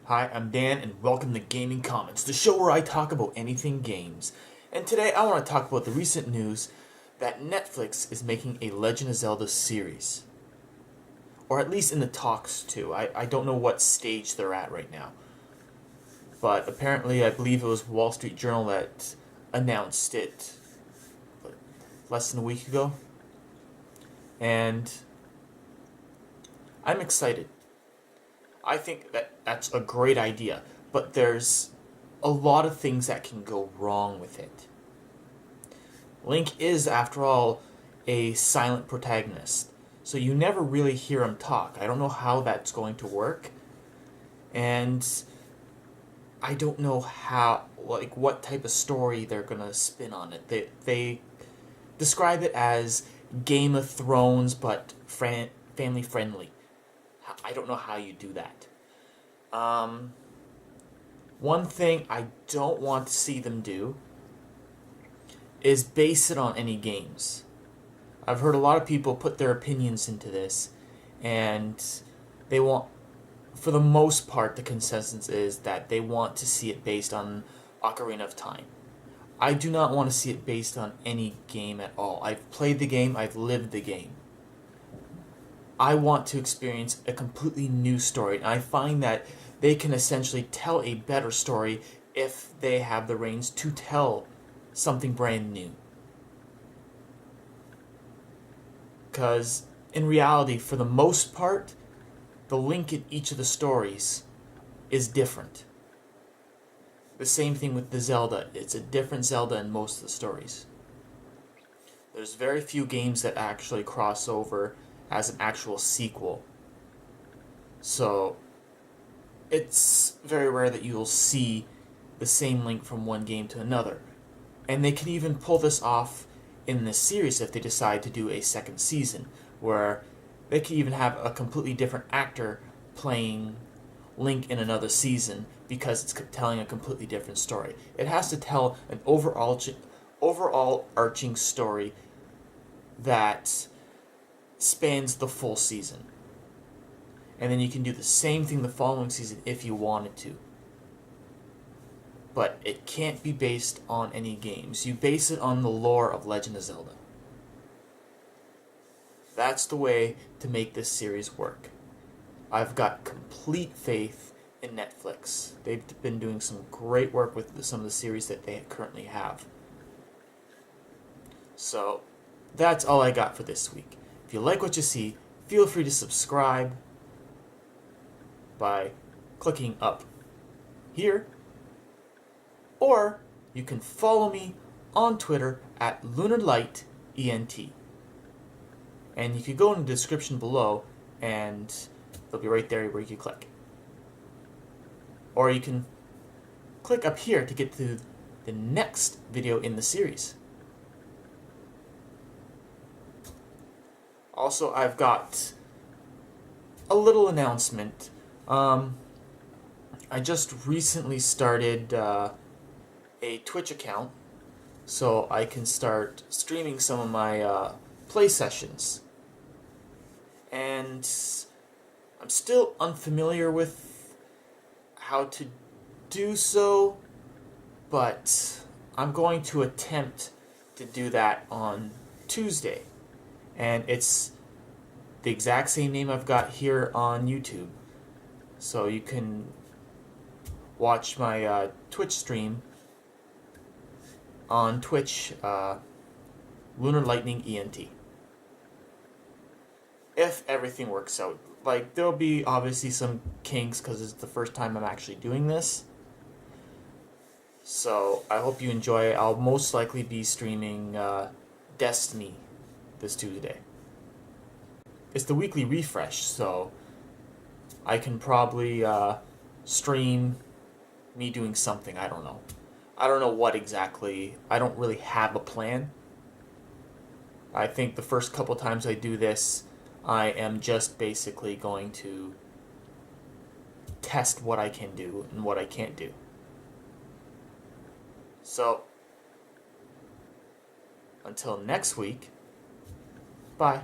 Hi, I'm Dan, and welcome to Gaming Comments, the show where I talk about anything games. And today I want to talk about the recent news that Netflix is making a Legend of Zelda series. Or at least in the talks to. I don't know what stage they're at right now. But apparently, I believe it was Wall Street Journal that announced it less than a week ago. And I'm excited. I think that that's a great idea, but there's a lot of things that can go wrong with it. Link is, after all, a silent protagonist, so you never really hear him talk. I don't know how that's going to work, and I don't know what type of story they're gonna spin on it. They describe it as Game of Thrones, but family friendly. I don't know how you do that. One thing I don't want to see them do is base it on any games. I've heard a lot of people put their opinions into this, and they want, for the most part, the consensus is that they want to see it based on Ocarina of Time. I do not want to see it based on any game at all. I've played the game, I've lived the game. I want to experience a completely new story, and I find that they can essentially tell a better story if they have the reins to tell something brand new. Because in reality, for the most part, the link in each of the stories is different. The same thing with the Zelda. It's a different Zelda in most of the stories. There's very few games that actually cross over as an actual sequel. So it's very rare that you'll see the same link from one game to another. And they can even pull this off in this series if they decide to do a second season, where they could even have a completely different actor playing Link in another season because it's telling a completely different story. It has to tell an overall arching story that spans the full season. And then you can do the same thing the following season if you wanted to. But it can't be based on any games. You base it on the lore of Legend of Zelda. That's the way to make this series work. I've got complete faith in Netflix. They've been doing some great work with some of the series that they currently have. So, that's all I got for this week. If you like what you see, feel free to subscribe by clicking up here, or you can follow me on Twitter at LunarLightENT. And you can go in the description below, and it'll be right there where you can click. Or you can click up here to get to the next video in the series. Also, I've got a little announcement. I just recently started a Twitch account, so I can start streaming some of my play sessions. And I'm still unfamiliar with how to do so, but I'm going to attempt to do that on Tuesday. And it's the exact same name I've got here on YouTube. So you can watch my Twitch stream on Twitch, Lunar Lightning ENT. If everything works out. Like, there'll be obviously some kinks because it's the first time I'm actually doing this. So I hope you enjoy it. I'll most likely be streaming Destiny this Tuesday. It's the weekly refresh, so I can probably stream me doing something. I don't know. I don't know what exactly. I don't really have a plan. I think the first couple times I do this, I am just basically going to test what I can do and what I can't do. So, until next week, bye.